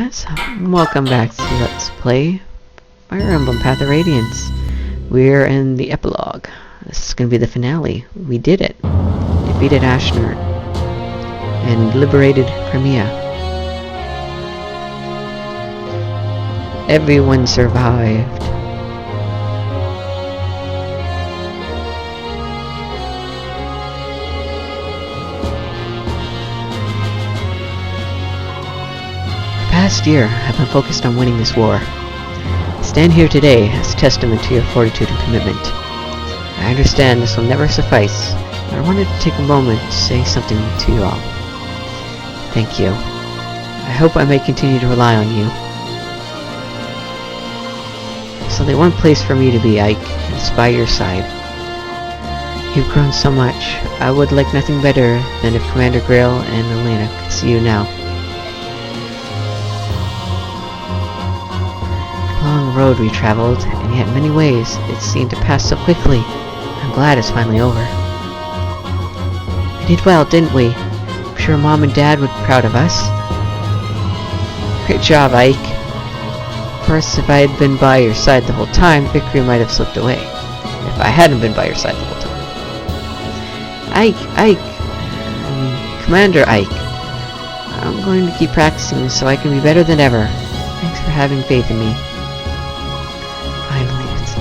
guys, welcome back to Let's Play Fire Emblem Path of Radiance. We're in the epilogue. This is going to be the finale. We did it. Defeated Ashnard and liberated Crimea. Everyone survived. Last year, I've been focused on winning this war. I stand here today as testament to your fortitude and commitment. I understand this will never suffice, but I wanted to take a moment to say something to you all. Thank you. I hope I may continue to rely on you. There's only one place for me to be, Ike, and it's by your side. You've grown so much. I would like nothing better than if Commander Grail and Elena could see you now. Long road we traveled, and yet in many ways it seemed to pass so quickly. I'm glad it's finally over. We did well, didn't we? I'm sure Mom and Dad would be proud of us. Great job, Ike. Of course, if I had been by your side the whole time, victory might have slipped away. If I hadn't been by your side the whole time. Commander Ike. I'm going to keep practicing so I can be better than ever. Thanks for having faith in me.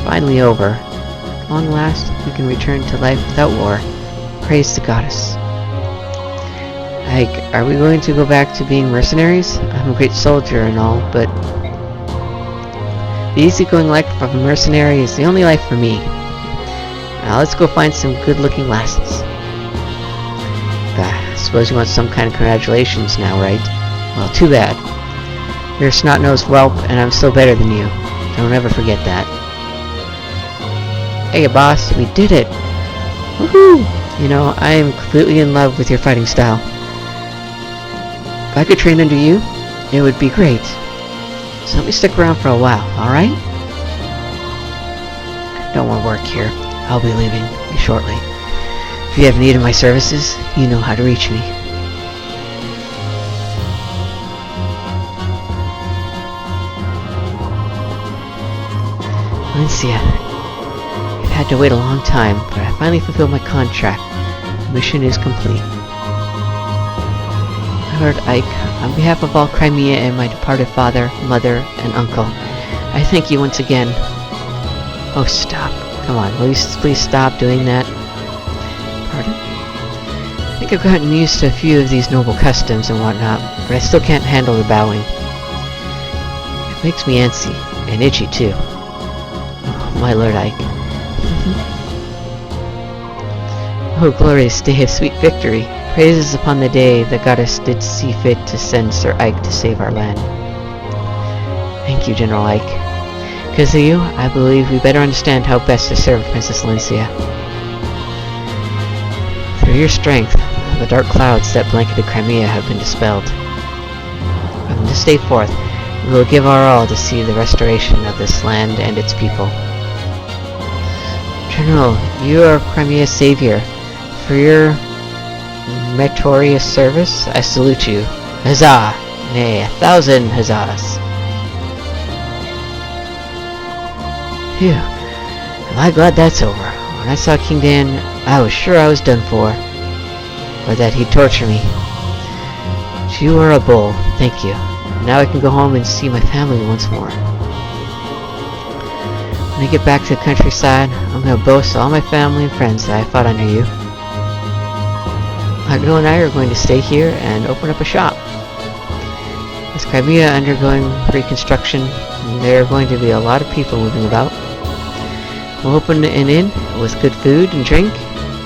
Finally over. At long last, we can return to life without war. Praise the goddess. Ike, are we going to go back to being mercenaries? I'm a great soldier and all, but the easygoing life of a mercenary is the only life for me. Now let's go find some good-looking lasses. I suppose you want some kind of congratulations now, right? Well, too bad. You're a snot-nosed whelp, and I'm still better than you. Don't ever forget that. Hey boss, we did it! Woohoo! You know, I am completely in love with your fighting style. If I could train under you, it would be great. So let me stick around for a while, alright? Don't want to work here. I'll be leaving shortly. If you have need of my services, you know how to reach me. Valencia. Had to wait a long time, but I finally fulfilled my contract. The mission is complete. My Lord Ike, on behalf of all Crimea and my departed father, mother, and uncle, I thank you once again. Oh, stop. Come on, will you please stop doing that? Pardon? I think I've gotten used to a few of these noble customs and whatnot, but I still can't handle the bowing. It makes me antsy, and itchy too. Oh, my Lord Ike. Oh, glorious day of sweet victory! Praises upon the day the goddess did see fit to send Sir Ike to save our land. Thank you, General Ike. Because of you, I believe we better understand how best to serve Princess Valencia. Through your strength, the dark clouds that blanketed Crimea have been dispelled. From this day forth, we will give our all to see the restoration of this land and its people. General, you are Crimea's savior. For your meritorious service, I salute you. Huzzah! Nay, 1,000 huzzahs! Phew. Am I glad that's over. When I saw King Dan, I was sure I was done for. Or that he'd torture me. But you are a bull. Thank you. Now I can go home and see my family once more. When I get back to the countryside, I'm going to boast to all my family and friends that I fought under you. Agno and I are going to stay here and open up a shop. With Crimea undergoing reconstruction, there are going to be a lot of people moving about. We'll open an inn with good food and drink,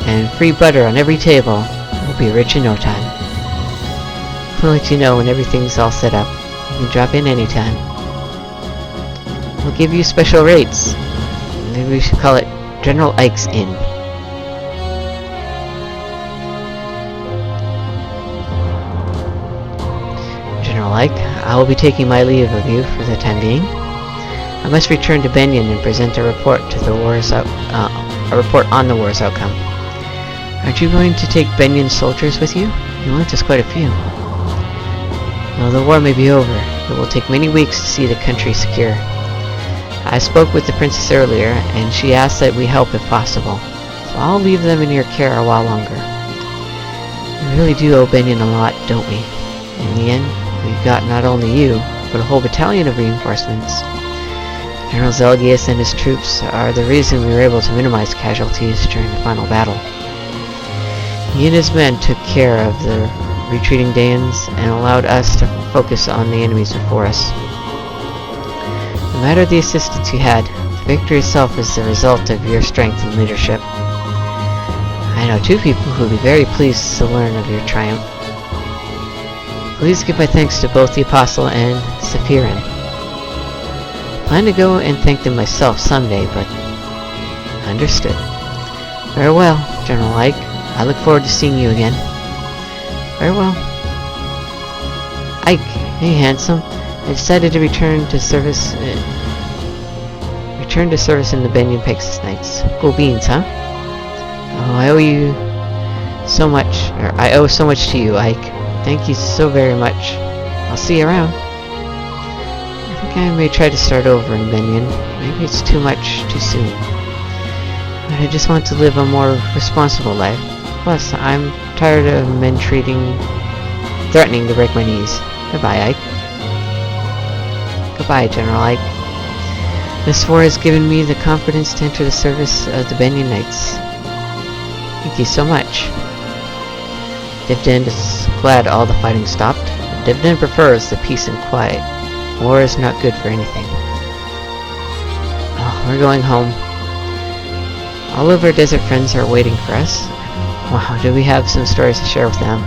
and free butter on every table. We'll be rich in no time. We'll let you know when everything's all set up. You can drop in anytime. We'll give you special rates. Maybe we should call it General Ike's Inn. General Ike, I will be taking my leave of you for the time being. I must return to Benyon and present a report to the war's a report on the war's outcome. Aren't you going to take Benyon's soldiers with you? You lent us quite a few. Well, the war may be over, It will take many weeks to see the country secure. I spoke with the princess earlier, and she asked that we help if possible. So I'll leave them in your care a while longer. We really do owe Benyon a lot, don't we? In the end, we've got not only you, but a whole battalion of reinforcements. General Zelgius and his troops are the reason we were able to minimize casualties during the final battle. He and his men took care of the retreating Daeans and allowed us to focus on the enemies before us. No matter the assistance you had, the victory itself is the result of your strength and leadership. I know two people who will be very pleased to learn of your triumph. Please give my thanks to both the Apostle and Sephirin. I plan to go and thank them myself someday, but... Understood. Very well, General Ike. I look forward to seeing you again. Very well. Ike, hey handsome. I decided to return to service in the Benyon Pegasus Knights. Cool beans, huh? Oh, I owe so much to you, Ike. Thank you so very much. I'll see you around. I think I may try to start over in Benyon. Maybe it's too much too soon. But I just want to live a more responsible life. Plus, I'm tired of men threatening to break my knees. Goodbye, Ike. Goodbye, General Ike. This war has given me the confidence to enter the service of the Benyon Knights. Thank you so much. Dividend is glad all the fighting stopped. Dividend prefers the peace and quiet. War is not good for anything. Oh, we're going home. All of our desert friends are waiting for us. Wow, do we have some stories to share with them.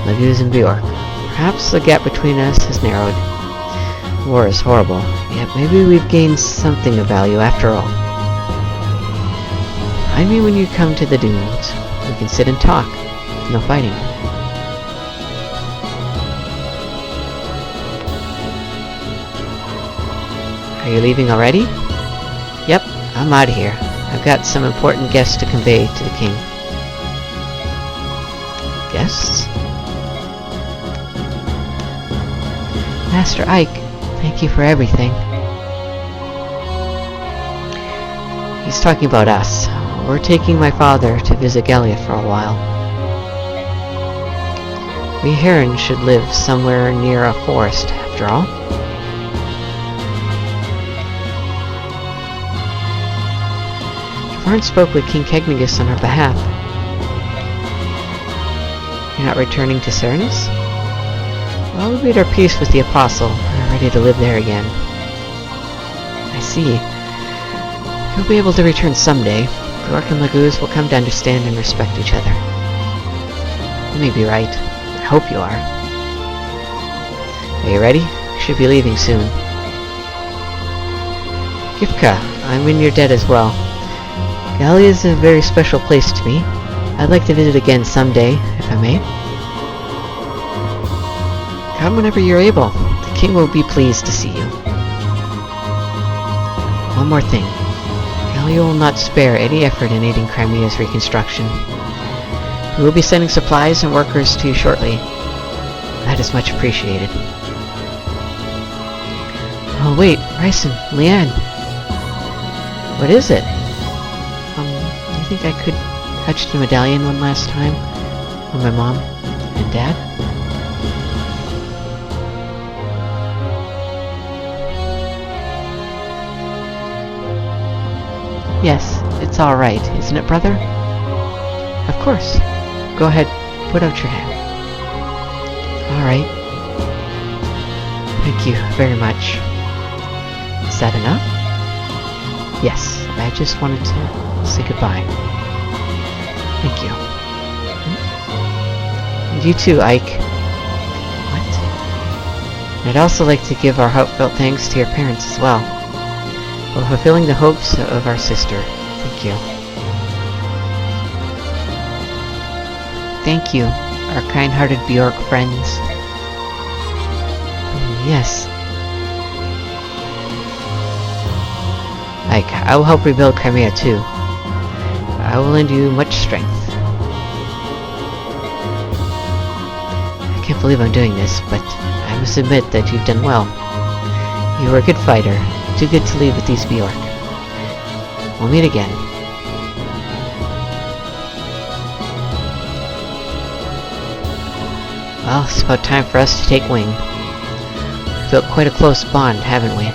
Laguz and Bjork. Perhaps the gap between us has narrowed. War is horrible, yet maybe we've gained something of value after all. Find me when you come to the dunes. We can sit and talk. No fighting. Are you leaving already? Yep, I'm out of here. I've got some important guests to convey to the king. Guests? Master Ike, thank you for everything. He's talking about us. We're taking my father to visit Gallia for a while. We Heron should live somewhere near a forest, after all. Varn spoke with King Kegnigus on our behalf. You're not returning to Cernus? Well, we made our peace with the Apostle, and are ready to live there again. I see. You'll be able to return someday. Bjork and Laguz will come to understand and respect each other. You may be right. I hope you are. Are you ready? We should be leaving soon. Gifka, I'm in your debt as well. Gallia is a very special place to me. I'd like to visit again someday, if I may. Come whenever you're able. The king will be pleased to see you. One more thing. Gallia will not spare any effort in aiding Crimea's reconstruction. We will be sending supplies and workers to you shortly. That is much appreciated. Oh wait, Ryson, Leanne. What is it? Do you think I could touch the medallion one last time? For my mom and dad? Yes, it's alright, isn't it, brother? Of course. Go ahead, put out your hand. Alright. Thank you very much. Is that enough? Yes, I just wanted to say goodbye. Thank you. And you too, Ike. What? And I'd also like to give our heartfelt thanks to your parents as well, for fulfilling the hopes of our sister. Thank you. Thank you, our kind-hearted Bjork friends. Yes. Ike, I will help rebuild Crimea too. I will lend you much strength. I can't believe I'm doing this, but I must admit that you've done well. You are a good fighter, too good to leave with these Bjork. We'll meet again. Well, it's about time for us to take wing. We've built quite a close bond, haven't we?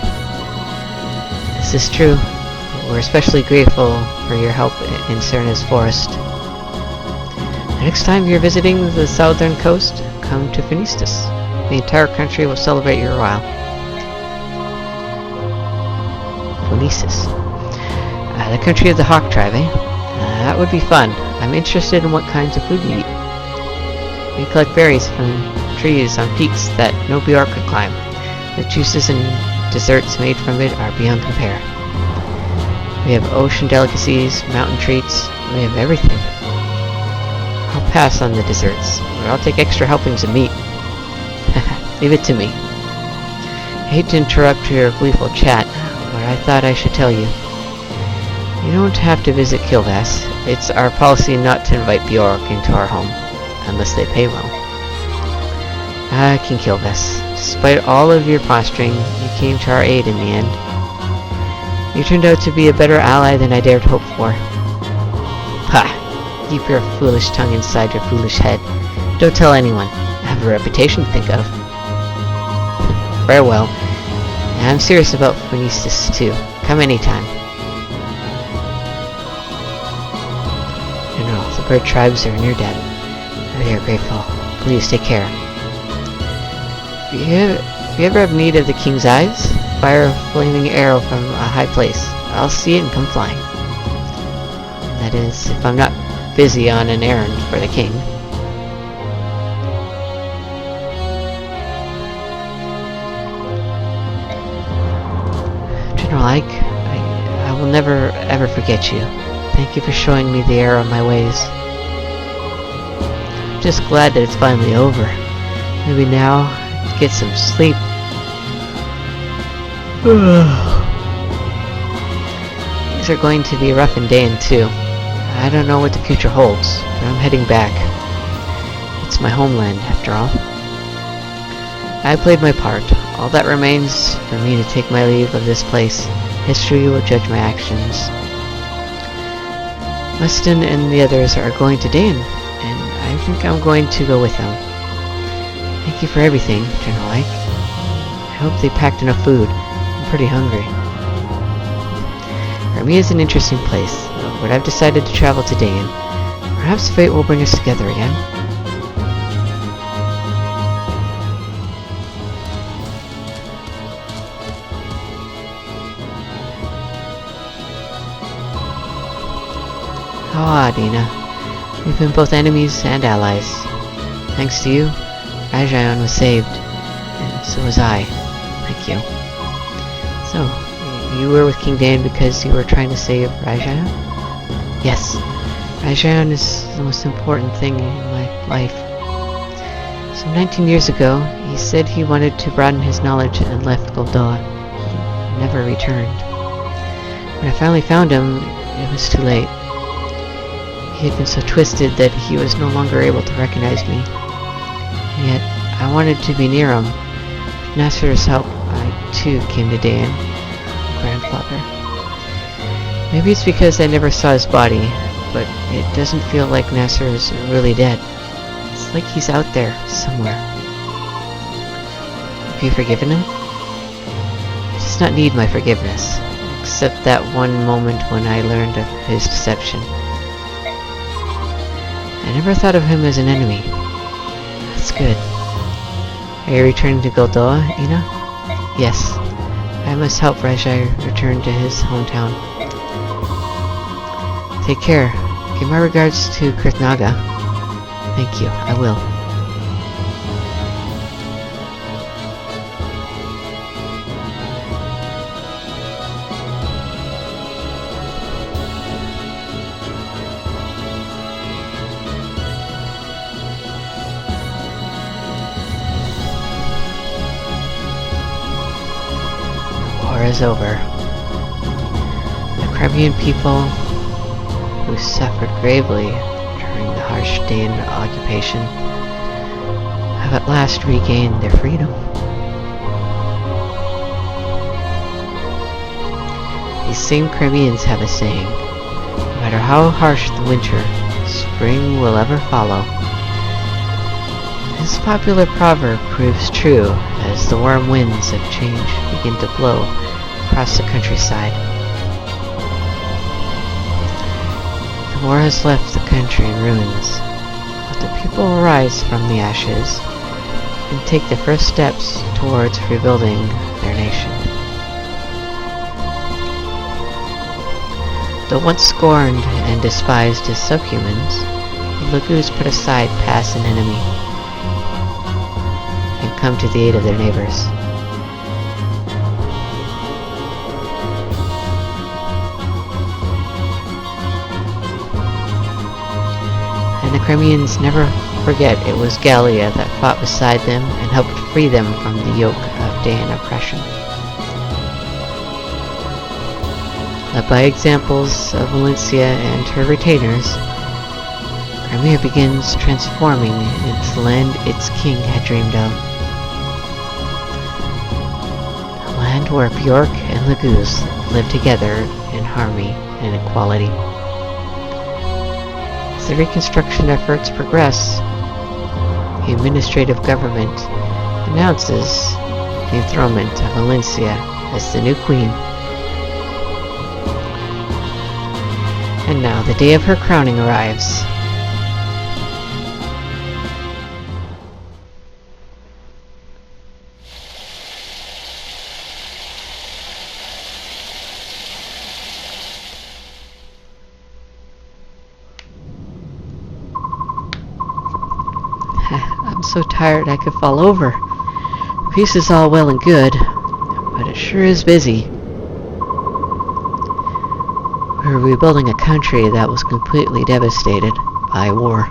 This is true. We're especially grateful for your help in Serna's forest. The next time you're visiting the southern coast, come to Phoenistus. The entire country will celebrate your arrival. Phoenistus. The country of the Hawk tribe, eh? That would be fun. I'm interested in what kinds of food you eat. We collect berries from trees on peaks that no Bjork could climb. The juices and desserts made from it are beyond compare. We have ocean delicacies, mountain treats, we have everything. I'll pass on the desserts, but I'll take extra helpings of meat. Leave it to me. I hate to interrupt your gleeful chat, but I thought I should tell you. You don't have to visit Kilvas. It's our policy not to invite Bjork into our home, unless they pay well. King Kilvas, despite all of your posturing, you came to our aid in the end. You turned out to be a better ally than I dared hope for. Ha! Keep your foolish tongue inside your foolish head. Don't tell anyone. I have a reputation to think of. Farewell. I'm serious about Phoenistus too. Come anytime. General, the bird tribes are in your debt. We are grateful. Please take care. If you ever have need of the king's eyes, fire a flaming arrow from a high place. I'll see it and come flying. That is, if I'm not busy on an errand for the king. General Ike, I will never ever forget you. Thank you for showing me the error of my ways. I'm just glad that it's finally over. Maybe now I can get some sleep. Things are going to be a rough day in too. I don't know what the future holds, but I'm heading back. It's my homeland, after all. I played my part. All that remains for me to take my leave of this place. History will judge my actions. Weston and the others are going to Dane, and I think I'm going to go with them. Thank you for everything, General Ike. I hope they packed enough food. I'm pretty hungry. Armia is an interesting place, but I've decided to travel to Dane. Perhaps fate will bring us together again. How odd, Ina. We've been both enemies and allies. Thanks to you, Rajan was saved, and so was I. Thank you. So, you were with King Dane because you were trying to save Rajan? Yes. Rajan is the most important thing in my life. Some 19 years ago, he said he wanted to broaden his knowledge and left Goldoa. He never returned. When I finally found him, it was too late. He had been so twisted that he was no longer able to recognize me. And yet, I wanted to be near him. With Nasser's help, I too came to Dane, grandfather. Maybe it's because I never saw his body, but it doesn't feel like Nasser is really dead. It's like he's out there, somewhere. Have you forgiven him? He does not need my forgiveness, except that one moment when I learned of his deception. I never thought of him as an enemy. That's good. Are you returning to Goldoa, Ina? Yes. I must help Rajai return to his hometown. Take care. Give my regards to Krithnaga. Thank you. I will. Is over. The Crimean people, who suffered gravely during the harsh Dane occupation, have at last regained their freedom. These same Crimeans have a saying, no matter how harsh the winter, spring will ever follow. This popular proverb proves true as the warm winds of change begin to blow across the countryside. The war has left the country in ruins, but the people will rise from the ashes and take the first steps towards rebuilding their nation. Though once scorned and despised as subhumans, the Lagoos put aside past an enemy and come to the aid of their neighbors. And the Crimeans never forget it was Gallia that fought beside them and helped free them from the yoke of Daean oppression. Led by examples of Valencia and her retainers, Crimea begins transforming into the land its king had dreamed of. A land where Bjork and Lagoos live together in harmony and equality. As the reconstruction efforts progress, the administrative government announces the enthronement of Valencia as the new queen. And now the day of her crowning arrives. I'm so tired I could fall over. Peace is all well and good, but it sure is busy. We're rebuilding a country that was completely devastated by war.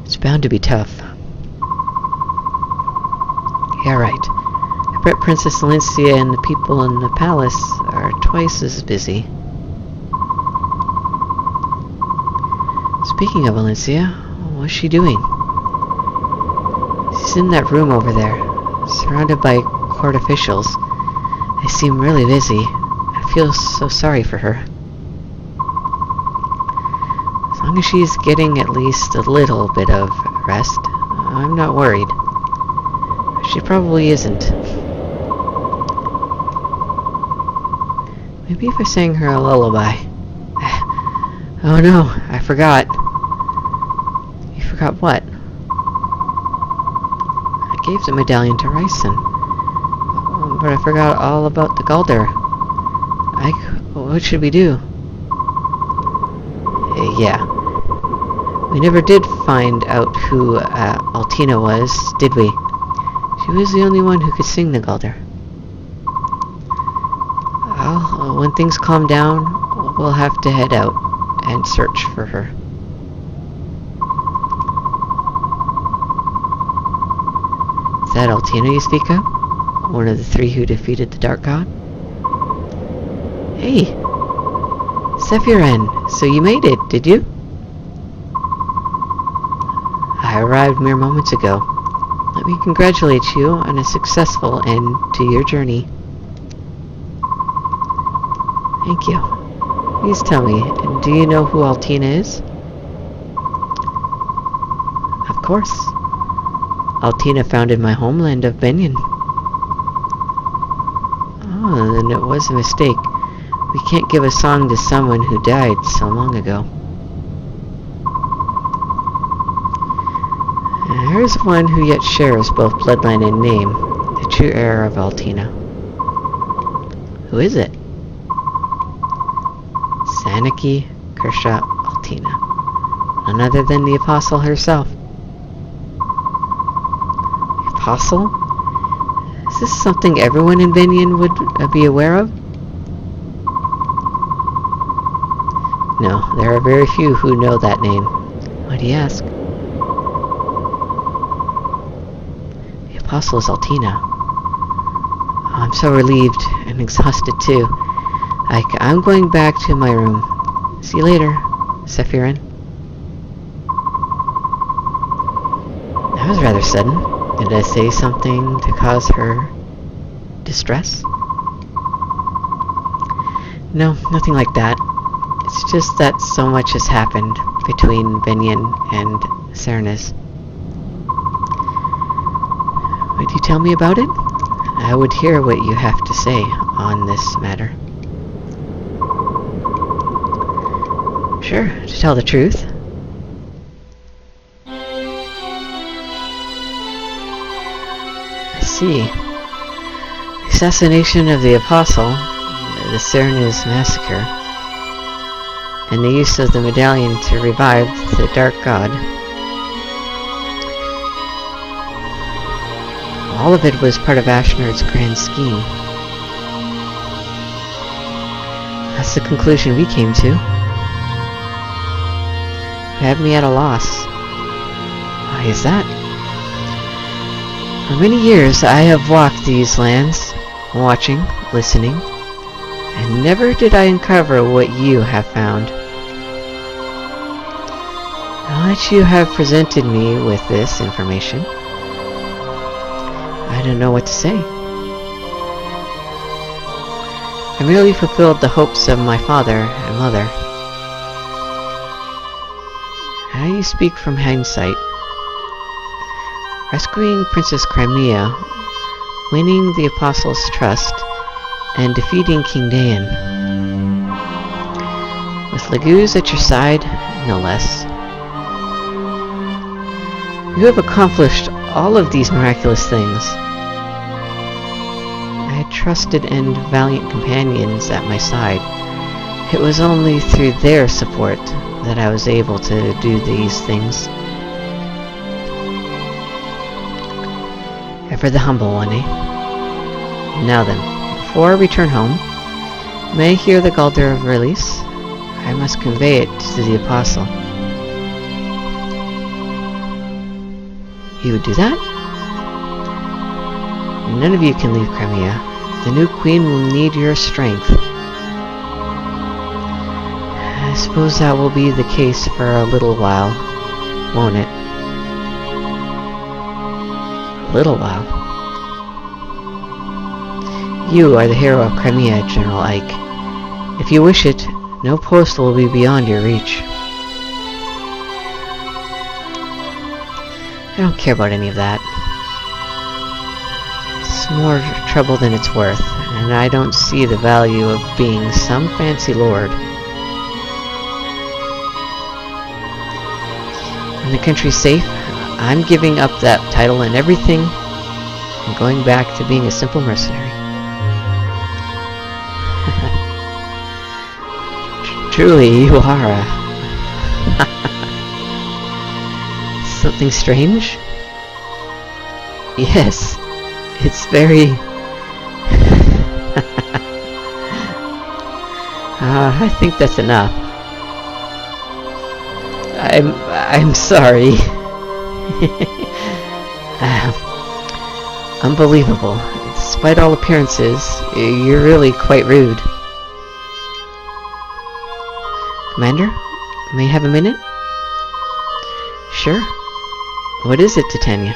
It's bound to be tough. Yeah, right. I bet Princess Valencia and the people in the palace are twice as busy. Speaking of Valencia, what's she doing? She's in that room over there, surrounded by court officials. They seem really busy. I feel so sorry for her. As long as she's getting at least a little bit of rest, I'm not worried. She probably isn't. Maybe if I sang her a lullaby. Oh no, I forgot. You forgot what? I gave the medallion to Ryson, but I forgot all about the Galder. What should we do? Yeah. We never did find out who Altina was, did we? She was the only one who could sing the Galder. Well, when things calm down, we'll have to head out and search for her. Is that Altina you speak of? One of the three who defeated the Dark God? Hey! Sephiren, so you made it, did you? I arrived mere moments ago. Let me congratulate you on a successful end to your journey. Thank you. Please tell me, do you know who Altina is? Of course. Altina founded my homeland of Benyon. Oh, then it was a mistake. We can't give a song to someone who died so long ago. Here's one who yet shares both bloodline and name, the true heir of Altina. Who is it? Saniki Kershaw Altina, none other than the Apostle herself. The Apostle? Is this something everyone in Benyon would be aware of? No, there are very few who know that name. Why do you ask? The Apostle is Altina. Oh, I'm so relieved and exhausted too. I'm going back to my room. See you later, Sephiren. That was rather sudden. Did I say something to cause her distress? No, nothing like that. It's just that so much has happened between Benyon and Cernus. Would you tell me about it? I would hear what you have to say on this matter. Sure, to tell the truth. I see. The assassination of the Apostle, the Cernus massacre, and the use of the medallion to revive the Dark God. All of it was part of Ashnard's grand scheme. That's the conclusion we came to. You have me at a loss. Why is that? For many years I have walked these lands, watching, listening, and never did I uncover what you have found. Now that you have presented me with this information, I don't know what to say. I merely fulfilled the hopes of my father and mother. Now you speak from hindsight. Rescuing Princess Crimea, winning the Apostle's trust, and defeating King Dain. With Leguz at your side, no less. You have accomplished all of these miraculous things. I had trusted and valiant companions at my side. It was only through their support that I was able to do these things. Ever the humble one, eh? Now then, before I return home, may I hear the Galder of release? I must convey it to the Apostle. You would do that? None of you can leave Crimea. The new queen will need your strength. I suppose that will be the case for a little while, won't it? A little while. You are the hero of Crimea, General Ike. If you wish it, no post will be beyond your reach. I don't care about any of that. It's more trouble than it's worth, and I don't see the value of being some fancy lord. When the country's safe, I'm giving up that title and everything, and going back to being a simple mercenary. Truly, you are a... Something strange? Yes, it's very... I think that's enough. I'm sorry. Unbelievable. Despite all appearances, you're really quite rude. Commander, may I have a minute? Sure. What is it, Titania?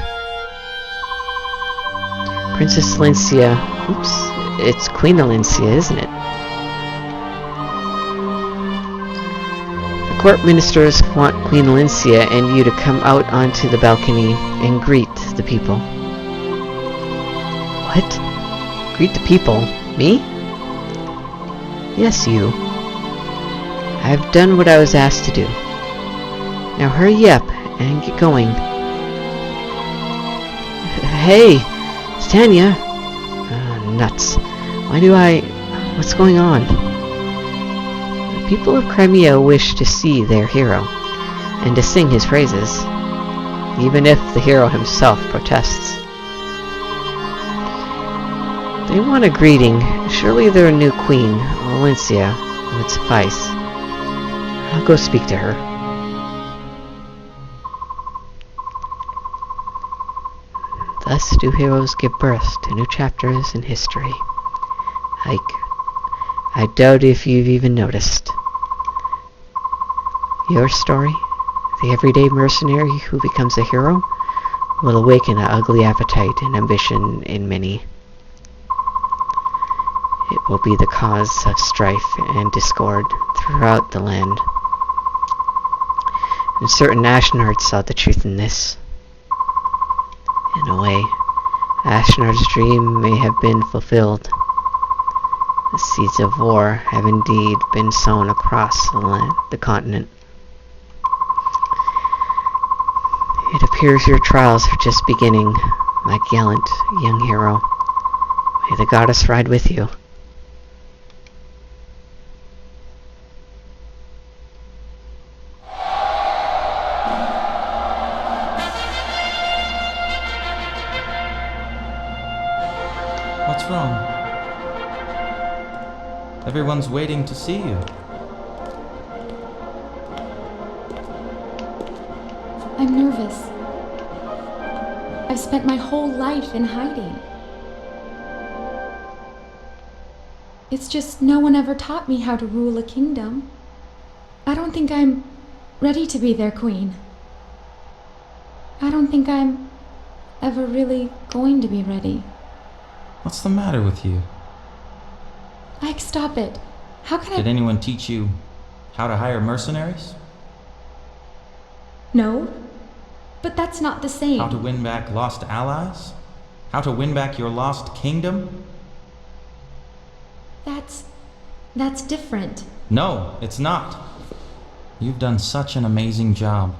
Princess Lincia... Oops. It's Queen Lincia, isn't it? The court ministers want Queen Lincia and you to come out onto the balcony and greet the people. What? Greet the people? Me? Yes, you. I've done what I was asked to do. Now hurry up and get going. Hey! It's Tanya! Nuts. What's going on? The people of Crimea wish to see their hero, and to sing his praises, even if the hero himself protests. They want a greeting. Surely their new queen, Lincia, would suffice. I'll go speak to her. Thus do heroes give birth to new chapters in history. Ike, I doubt if you've even noticed. Your story, the everyday mercenary who becomes a hero, will awaken an ugly appetite and ambition in many. it will be the cause of strife and discord throughout the land. And certain Ashnards saw the truth in this. In a way, Ashnard's dream may have been fulfilled. The seeds of war have indeed been sown across the continent. It appears your trials are just beginning, my gallant young hero. May the goddess ride with you. What's wrong? Everyone's waiting to see you. I'm nervous. I've spent my whole life in hiding. It's just no one ever taught me how to rule a kingdom. I don't think I'm ready to be their queen. I don't think I'm ever really going to be ready. What's the matter with you? Ike, stop it. How can Did anyone teach you how to hire mercenaries? No, but that's not the same. How to win back lost allies? How to win back your lost kingdom? That's different. No, it's not. You've done such an amazing job,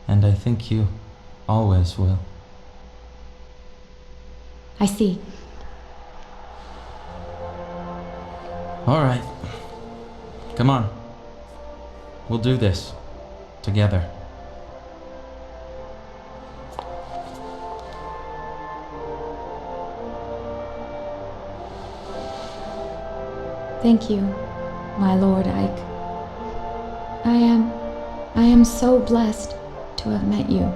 and I think you always will. I see. All right. Come on. We'll do this together. Thank you, my Lord Ike. I am so blessed to have met you.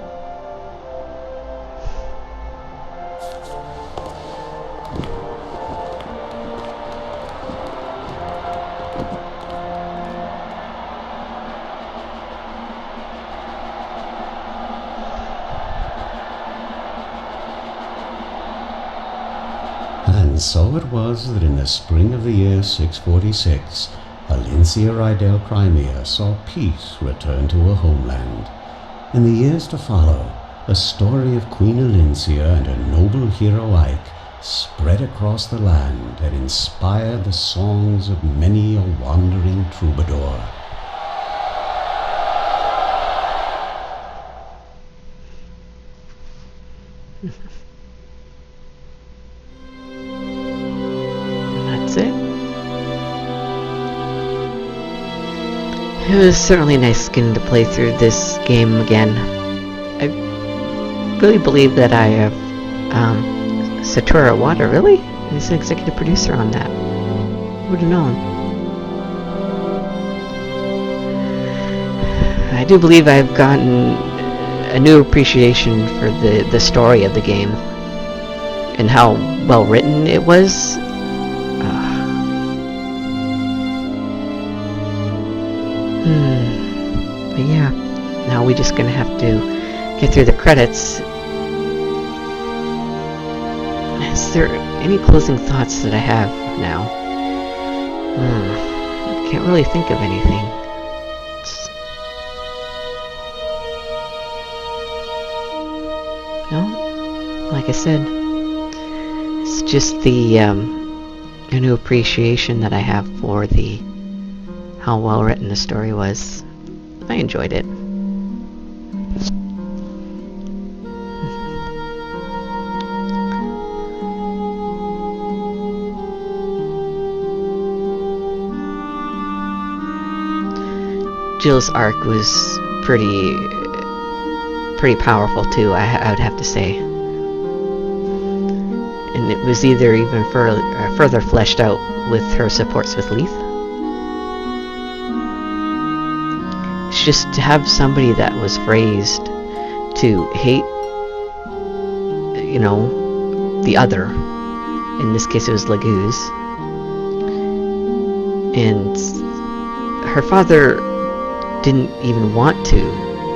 And so it was that in the spring of the year 646, Alincia Rydell Crimea saw peace return to her homeland. In the years to follow, the story of Queen Alincia and her noble hero Ike spread across the land and inspired the songs of many a wandering troubadour. That's it. It was certainly nice getting to play through this game again. I really believe that I have Satoru Iwata, really? He's an executive producer on that. Who would have known? I do believe I've gotten a new appreciation for the story of the game and how well written it was. But yeah, now we're just gonna have to get through the credits. Is there any closing thoughts that I have now? I can't really think of anything. No? Like I said, it's just the a new appreciation that I have for how well written the story was. I enjoyed it. Jill's arc was pretty powerful too, I would have to say. And it was either even further fleshed out with her supports with Leith. It's just to have somebody that was raised to hate, the other. In this case it was Laguz. And her father didn't even want to,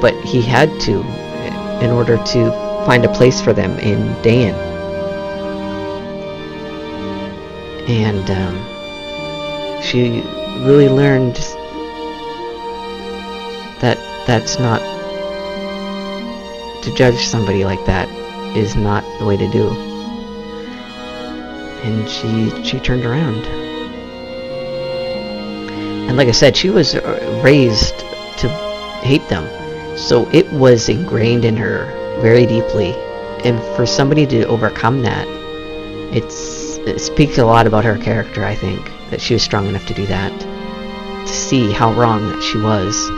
but he had to in order to find a place for them in Dayan. And she really learned that that's not, to judge somebody like that is not the way to do. And she turned around. And like I said, she was raised to hate them. So it was ingrained in her very deeply. And for somebody to overcome that, it speaks a lot about her character, I think, that she was strong enough to do that. To see how wrong that she was.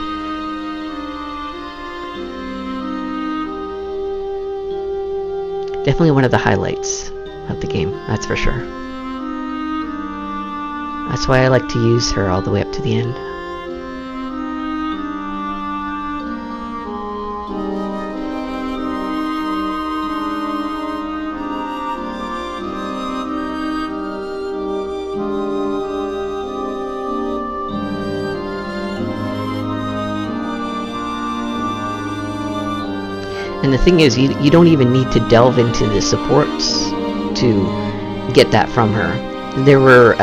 Definitely one of the highlights of the game, that's for sure. That's why I like to use her all the way up to the end. And the thing is, you don't even need to delve into the supports to get that from her. There were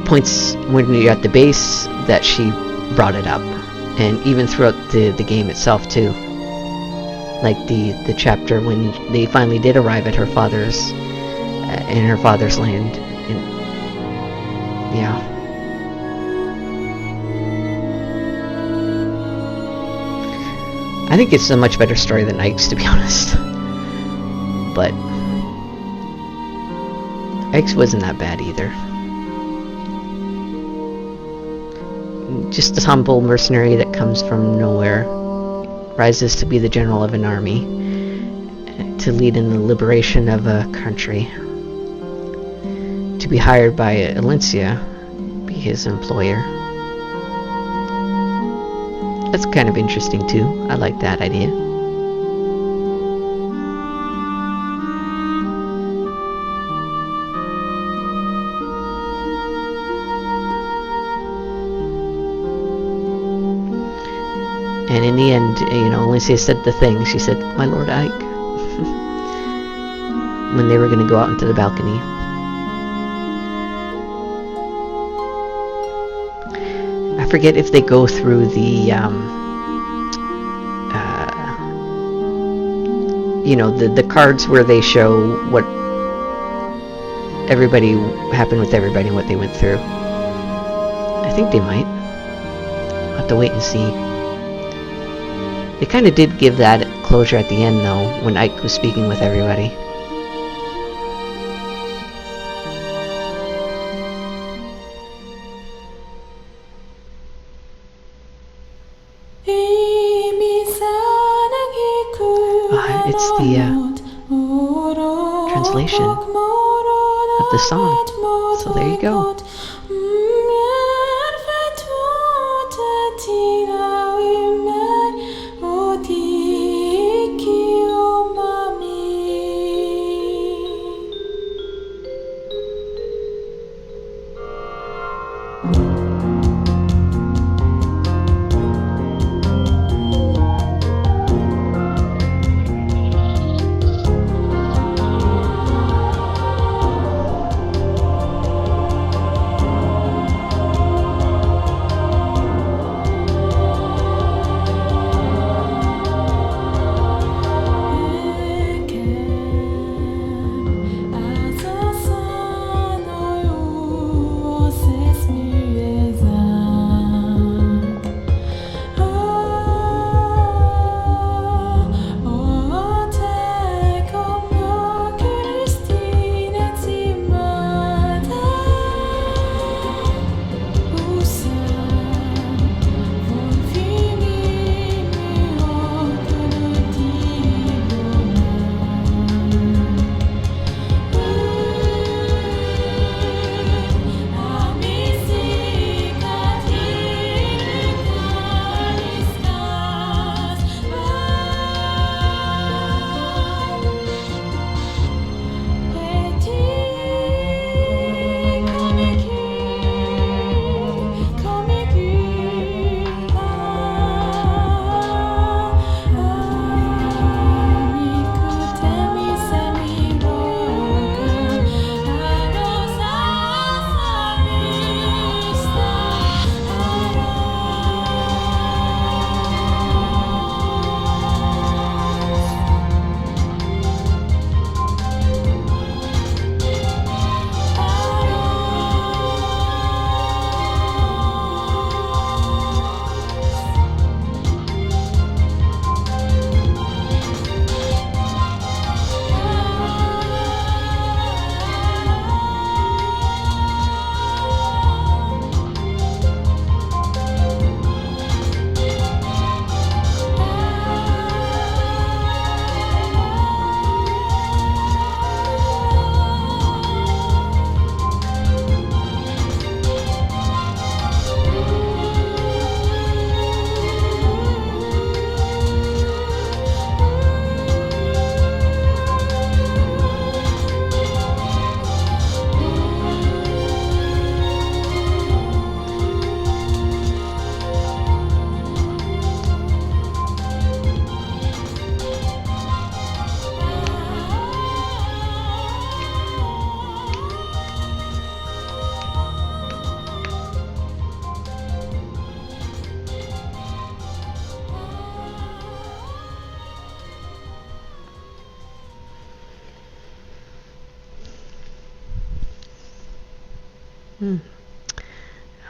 points when you're at the base that she brought it up, and even throughout the game itself too. Like the chapter when they finally did arrive at her father's in her father's land. And, yeah. I think it's a much better story than Ike's, to be honest. But Ike's wasn't that bad either. Just a humble mercenary that comes from nowhere, rises to be the general of an army, to lead in the liberation of a country, to be hired by Alencia, be his employer. That's kind of interesting too. I like that idea. And in the end, Alencia said the thing. She said, "My Lord Ike," when they were going to go out into the balcony. I forget if they go through the the cards where they show what everybody happened with everybody and what they went through. I think they might. I'll have to wait and see. They kind of did give that closure at the end though, when Ike was speaking with everybody. It's the translation of the song. So there you go.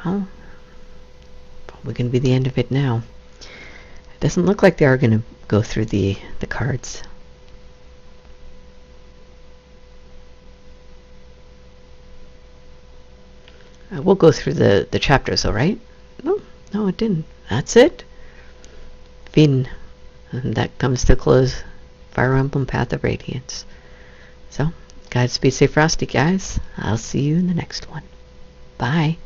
Well, probably going to be the end of it now. It doesn't look like they are going to go through the cards. We'll go through the chapters, all right? No, it didn't. That's it. Fin. And that comes to close Fire Emblem Path of Radiance. So, Godspeed, stay frosty, guys. I'll see you in the next one. Bye.